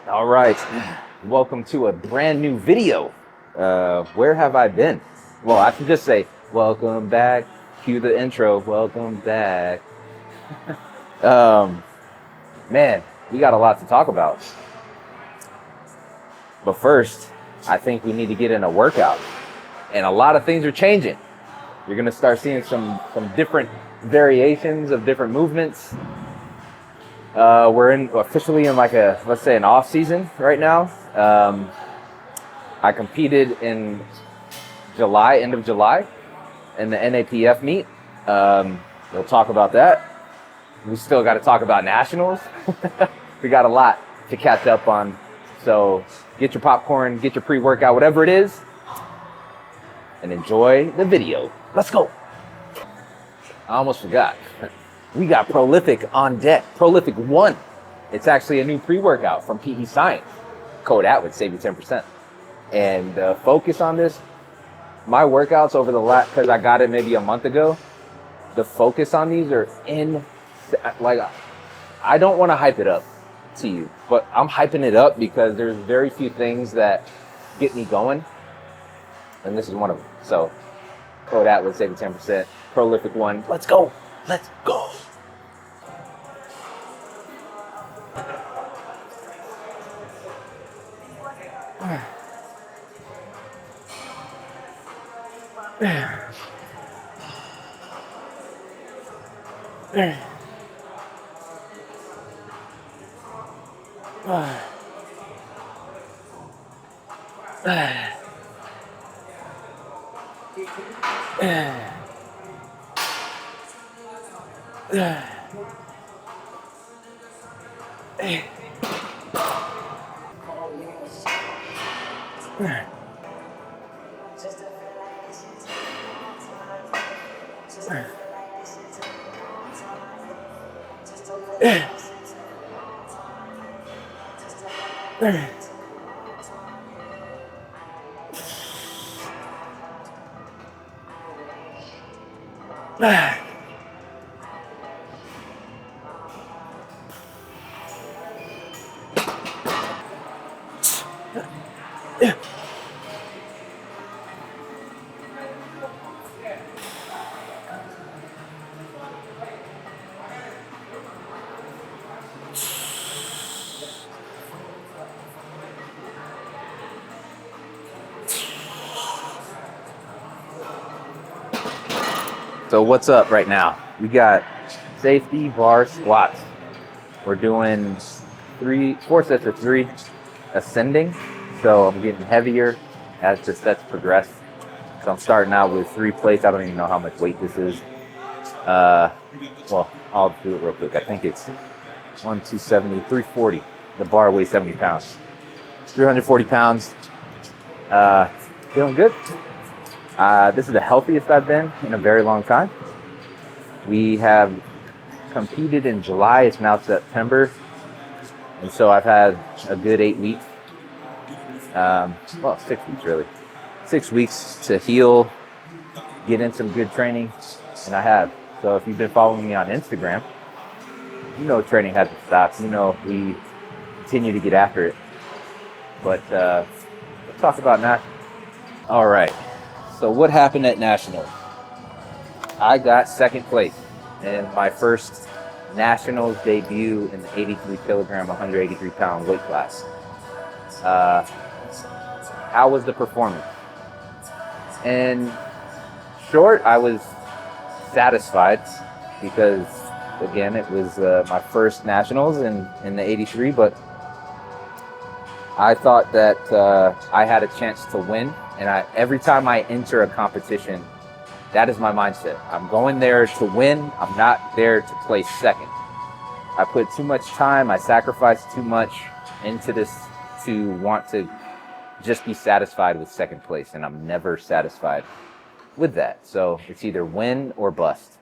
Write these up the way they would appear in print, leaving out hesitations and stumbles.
All right, welcome to a brand new video. Where have I been? Well, I should just say, welcome back. Cue the intro, welcome back. Man, we got a lot to talk about. But first, I think we need to get in a workout. And a lot of things are changing. You're gonna start seeing some different variations of different movements. We're officially in like let's say an off season right now. I competed in July, end of July, in the NAPF meet. We'll talk about that. We still got to talk about nationals. We got a lot to catch up on. So get your popcorn, get your pre-workout, whatever it is, and enjoy the video. Let's go. I almost forgot. We got Prolific on deck. Prolific 1. It's actually a new pre-workout from PEScience. Code Atwood, save you 10%. And focus on this. My workouts over the last, because I got it maybe a month ago, the focus on these are like, I don't want to hype it up to you, but I'm hyping it up because there's very few things that get me going. And this is one of them. So, Code Atwood, save you 10%. Prolific 1. Let's go. Let's go. So what's up right now? We got safety bar squats. We're doing 4 sets of 3 ascending. So I'm getting heavier as the sets progress. So I'm starting out with 3 plates. I don't even know how much weight this is. Well, I'll do it real quick. I think it's 270, 340. The bar weighs 70 pounds. 340 pounds. Feeling good. This is the healthiest I've been in a very long time. We have competed in July. It's now September. And so I've had a good 8 weeks. Well, 6 weeks really. 6 weeks to heal, get in some good training, and I have. So if you've been following me on Instagram, you know training hasn't stopped. You know we continue to get after it. But let's talk about nationals. All right. So what happened at nationals? I got second place in my first nationals debut in the 83 kilogram, 183 pound weight class. How was the performance? In short, I was satisfied because, again, it was my first nationals in the 83, but I thought that I had a chance to win. And every time I enter a competition, that is my mindset. I'm going there to win. I'm not there to place second. I put too much time. I sacrificed too much into this to want to just be satisfied with second place. And I'm never satisfied with that. So it's either win or bust.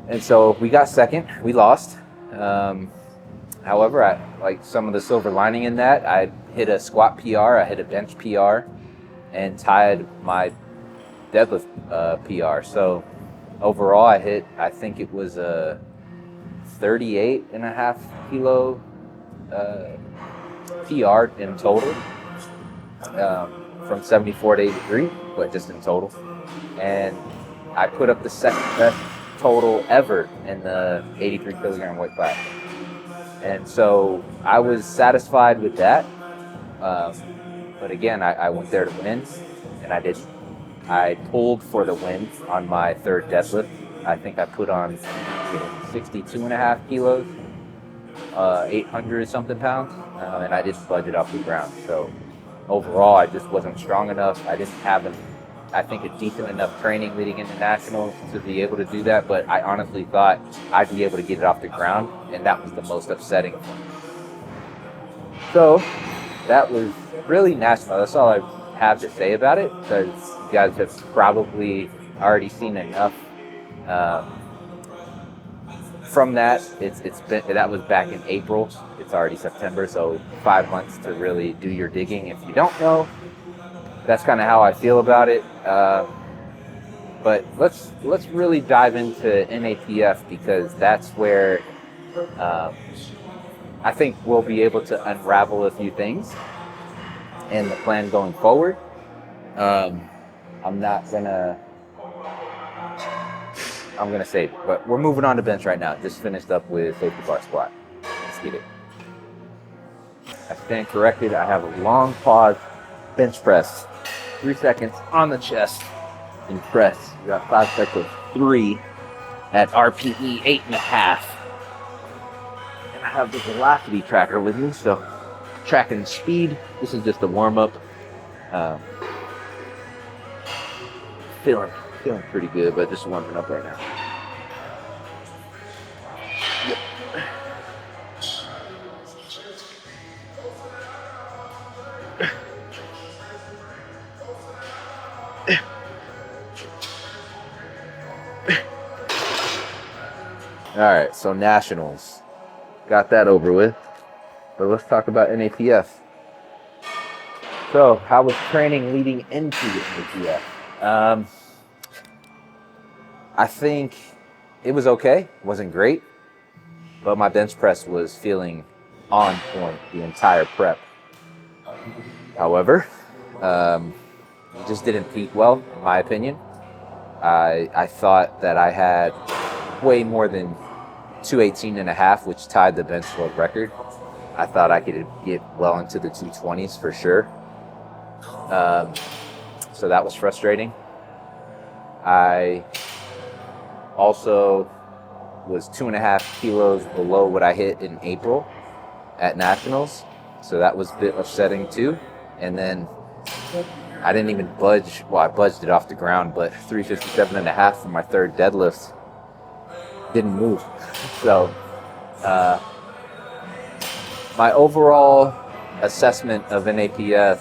And so we got second. We lost. However, I like some of the silver lining in that. I hit a squat PR. I hit a bench PR. And tied my deadlift PR. So overall, I think it was a 38.5 kilo PR'd in total, from 74 to 83, but just in total. And I put up the second best total ever in the 83 kilogram weight class. And so I was satisfied with that. But again, I went there to win, and I didn't. I pulled for the win on my third deadlift. I think I put on 62.5 kilos, 800 something pounds, and I didn't budge it off the ground. So overall, I just wasn't strong enough. I didn't have, I think, a decent enough training leading into nationals to be able to do that. But I honestly thought I'd be able to get it off the ground, and that was the most upsetting for me. So that was really national. That's all I have to say about it, because you guys have probably already seen enough. From that, it's been, that was back in April. It's already September, so 5 months to really do your digging. If you don't know, that's kind of how I feel about it. But let's really dive into NAPF, because that's where I think we'll be able to unravel a few things and the plan going forward. I'm gonna save it, but we're moving on to bench right now. Just finished up with safety bar squat. Let's get it. I stand corrected. I have a long pause bench press. 3 seconds on the chest and press. You got 5 seconds, 3 at RPE 8.5. And I have the velocity tracker with me, so tracking speed. This is just a warm up. Feeling pretty good, but just warming up right now. Yep. All right, so nationals, got that over with, but let's talk about NAPF. So how was training leading into NAPF? I think it was okay. It wasn't great, but my bench press was feeling on point the entire prep. However, it just didn't peak well, in my opinion. I thought that I had way more than 218.5, which tied the bench world record. I thought I could get well into the 220s for sure. So that was frustrating. I also was 2.5 kilos below what I hit in April at nationals. So that was a bit upsetting too. And then I didn't even budge. Well, I budged it off the ground, but 357.5 for my third deadlift didn't move. So my overall assessment of NAPF,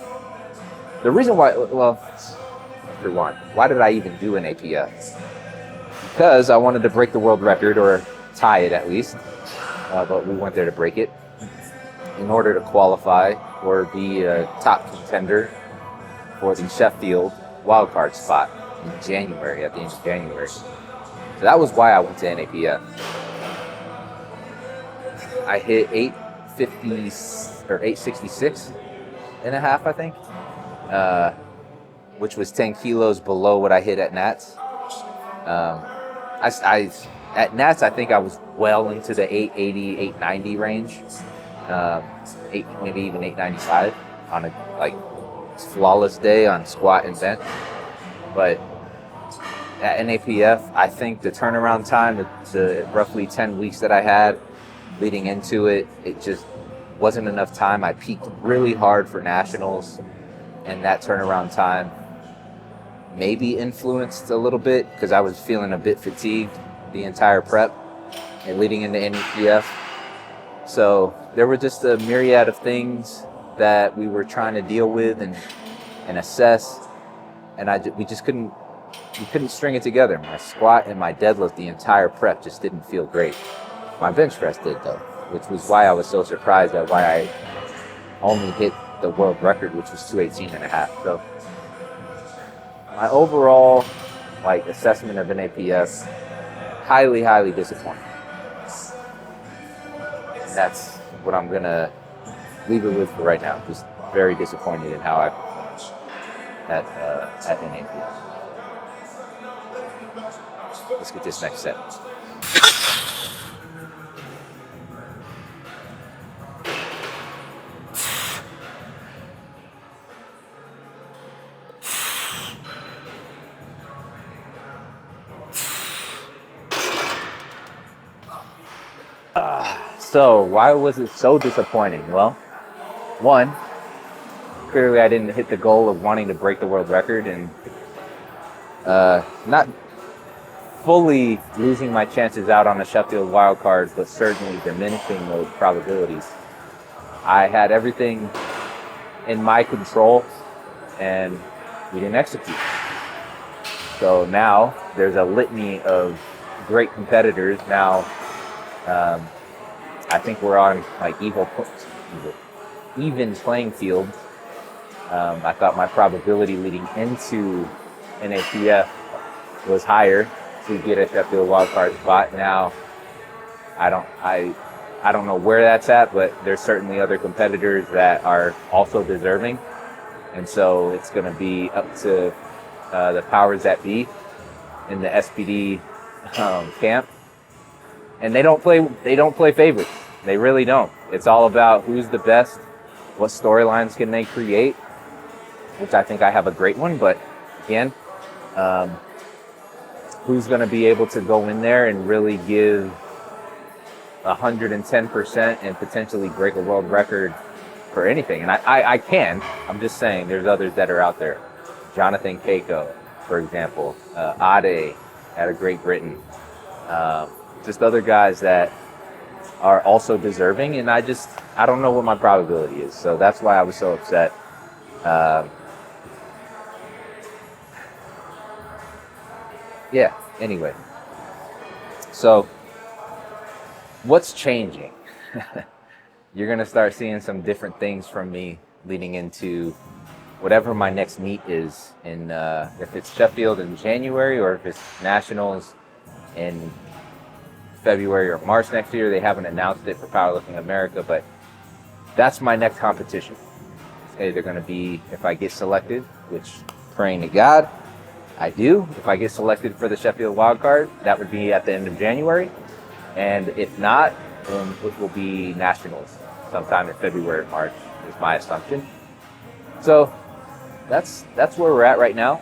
the reason why, well, for one, why did I even do NAPF? Because I wanted to break the world record, or tie it at least, but we went there to break it in order to qualify or be a top contender for the Sheffield wildcard spot in January, at the end of January. So that was why I went to NAPF. I hit 850 or 866.5, I think, which was 10 kilos below what I hit at Nats. At Nats, I think I was well into the 880, 890 range, maybe even 895 on a flawless day on squat and bench. But at NAPF, I think the turnaround time, the roughly 10 weeks that I had leading into it, it just wasn't enough time. I peaked really hard for nationals, and that turnaround time maybe influenced a little bit because I was feeling a bit fatigued the entire prep and leading into NAPF. So there were just a myriad of things that we were trying to deal with and assess, and we couldn't string it together. My squat and my deadlift the entire prep just didn't feel great. My bench press did though, which was why I was so surprised at why I only hit the world record, which was 218.5. So my overall assessment of NAPF, highly disappointing. That's what I'm gonna leave it with for right now. Just very disappointed in how I performed at NAPF. Let's get this next set. So why was it so disappointing? Well, one, clearly I didn't hit the goal of wanting to break the world record, and not fully losing my chances out on a Sheffield wildcard, but certainly diminishing those probabilities. I had everything in my control, and we didn't execute. So now there's a litany of great competitors. Now I think we're on like even playing field. I thought my probability leading into NAPF was higher to get a Sheffield wildcard spot. Now I don't know where that's at, but there's certainly other competitors that are also deserving, and so it's going to be up to the powers that be in the SPD camp. And they don't play favorites. They really don't. It's all about who's the best, what storylines can they create, which I think I have a great one, but again, who's going to be able to go in there and really give 110% and potentially break a world record for anything. And I can. I'm just saying there's others that are out there. Jonathan Keiko, for example, Ade out of Great Britain. Just other guys that are also deserving, and I don't know what my probability is. So that's why I was so upset. Yeah, anyway. So what's changing? You're going to start seeing some different things from me leading into whatever my next meet is in, if it's Sheffield in January or if it's Nationals in February or March next year. They haven't announced it for Powerlifting America, but that's my next competition. It's either going to be, if I get selected, which praying to God I do, if I get selected for the Sheffield wildcard, that would be at the end of January. And if not, then it will be Nationals sometime in February or March is my assumption. So that's where we're at right now.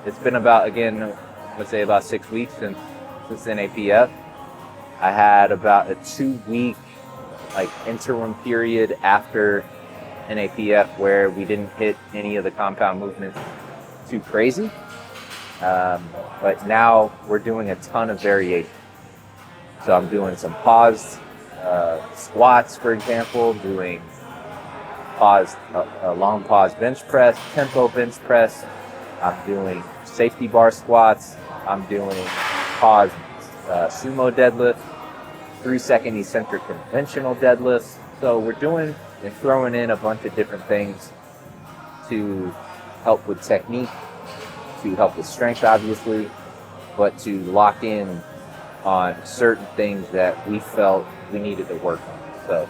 It's been about, again, let's say about 6 weeks since NAPF. I had about a 2-week interim period after NAPF where we didn't hit any of the compound movements too crazy. But now we're doing a ton of variation. So I'm doing some paused squats, for example, doing long pause bench press, tempo bench press. I'm doing safety bar squats. I'm doing pause sumo deadlift, 3-second eccentric conventional deadlifts. So we're doing and throwing in a bunch of different things to help with technique, to help with strength, obviously, but to lock in on certain things that we felt we needed to work on. So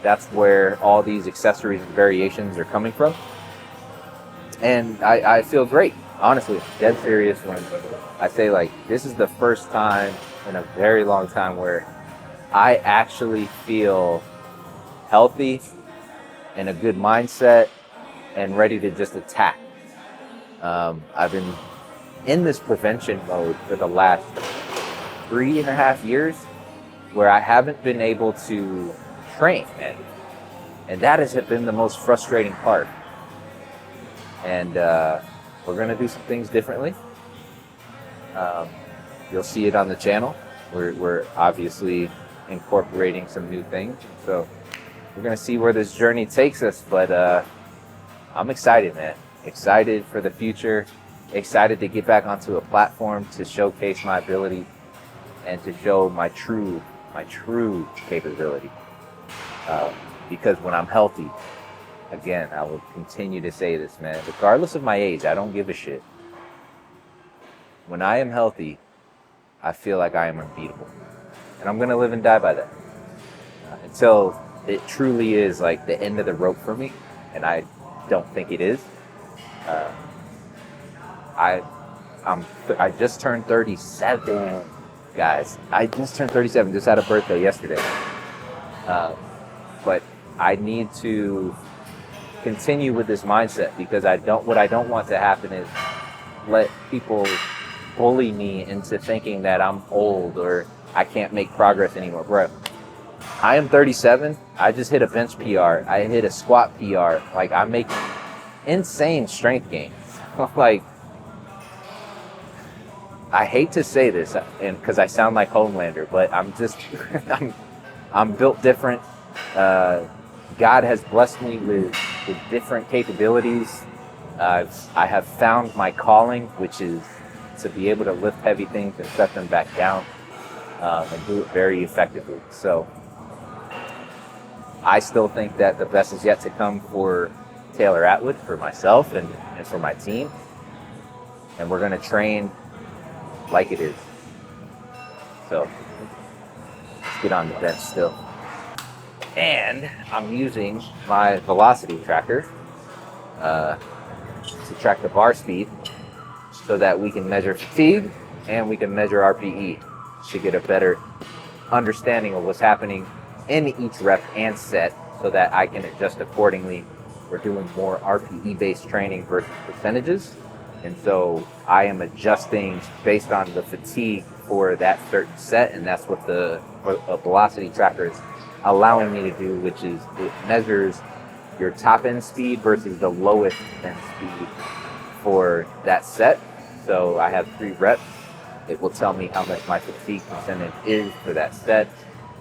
that's where all these accessories and variations are coming from. And I feel great. Honestly, dead serious when I say this is the first time in a very long time where I actually feel healthy, in a good mindset, and ready to just attack. I've been in this prevention mode for the last 3.5 years where I haven't been able to train, and that has been the most frustrating part. And we're going to do some things differently. You'll see it on the channel. We're obviously incorporating some new things. So we're going to see where this journey takes us. But I'm excited, man. Excited for the future. Excited to get back onto a platform to showcase my ability and to show my true capability. Because when I'm healthy, again, I will continue to say this, man, regardless of my age, I don't give a shit. When I am healthy, I feel like I am unbeatable. And I'm going to live and die by that. Until it truly is like the end of the rope for me, and I don't think it is. I just turned 37, guys. I just turned 37. Just had a birthday yesterday. But I need to continue with this mindset, because what I don't want to happen is let people bully me into thinking that I'm old or I can't make progress anymore. Bro, I am 37. I just hit a bench PR. I hit a squat PR. Like, I'm making insane strength gains. Like, I hate to say this, and because I sound like Homelander, but I'm just, I'm built different. God has blessed me with different capabilities. I have found my calling, which is to be able to lift heavy things and set them back down, and do it very effectively. So I still think that the best is yet to come for Taylor Atwood, for myself, and for my team. And we're going to train like it is. So let's get on the bench still. And I'm using my velocity tracker to track the bar speed, so that we can measure fatigue and we can measure RPE to get a better understanding of what's happening in each rep and set, so that I can adjust accordingly. We're doing more RPE based training versus percentages, and so I am adjusting based on the fatigue for that certain set, and that's what the velocity tracker is allowing me to do, which is it measures your top end speed versus the lowest end speed for that set. So I have 3 reps. It will tell me how much my fatigue percentage is for that set,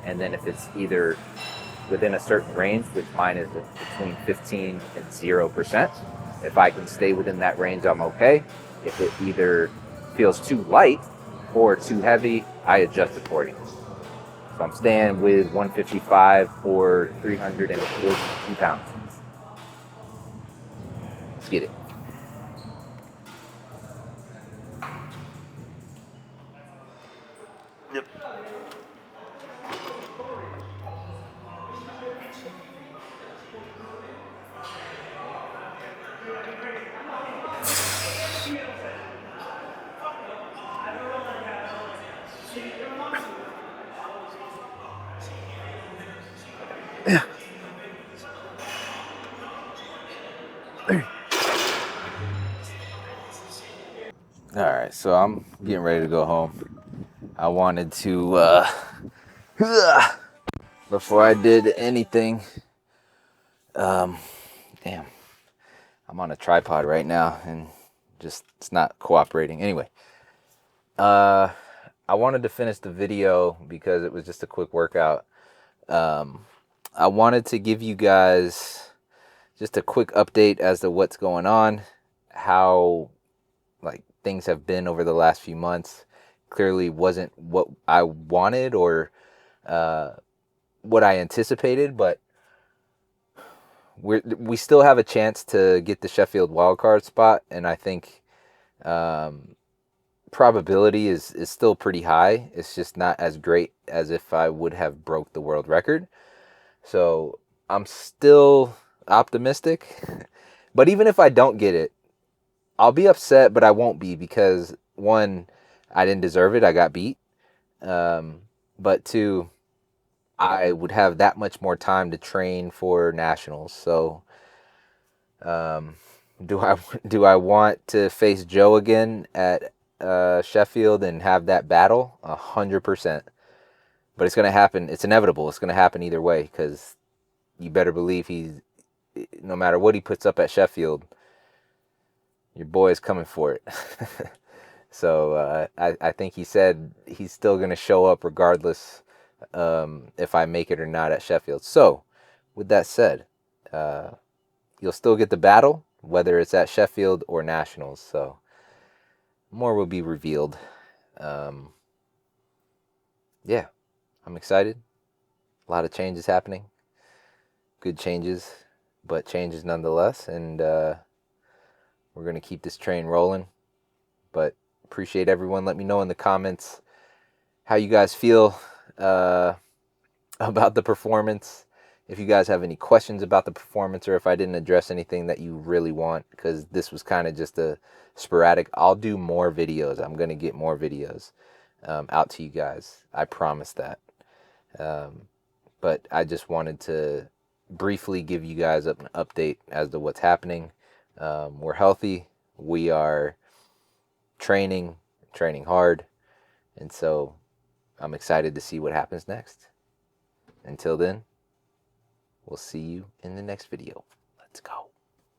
and then if it's either within a certain range, which mine is between 15 and 0%, if I can stay within that range, I'm okay. If it either feels too light or too heavy, I adjust accordingly. So I'm staying with 155 or 342 pounds. Let's get it. Yep. Yeah. All right, so I'm getting ready to go home. I wanted to, before I did anything, damn, I'm on a tripod right now and just, it's not cooperating. Anyway, I wanted to finish the video because it was just a quick workout. I wanted to give you guys just a quick update as to what's going on, how like things have been over the last few months. Clearly wasn't what I wanted or what I anticipated, but we still have a chance to get the Sheffield wildcard spot, and I think probability is still pretty high. It's just not as great as if I would have broke the world record. So I'm still optimistic, but even if I don't get it, I'll be upset, but I won't be, because 1, I didn't deserve it. I got beat. But 2, I would have that much more time to train for nationals. So, do I want to face Joe again at Sheffield and have that battle? 100%. But it's going to happen. It's inevitable. It's going to happen either way, because you better believe no matter what he puts up at Sheffield, your boy is coming for it. So I think he said he's still going to show up regardless if I make it or not at Sheffield. So with that said, you'll still get the battle, whether it's at Sheffield or Nationals. So more will be revealed. Yeah, I'm excited. A lot of changes happening. Good changes, but changes nonetheless. And we're going to keep this train rolling. But appreciate everyone. Let me know in the comments how you guys feel about the performance. if you guys have any questions about the performance, or if I didn't address anything that you really want, because this was kind of just a sporadic, I'll do more videos. I'm going to get more videos out to you guys. I promise that. But I just wanted to briefly give you guys an update as to what's happening. We're healthy. We are training hard. And so I'm excited to see what happens next. Until then, we'll see you in the next video. Let's go.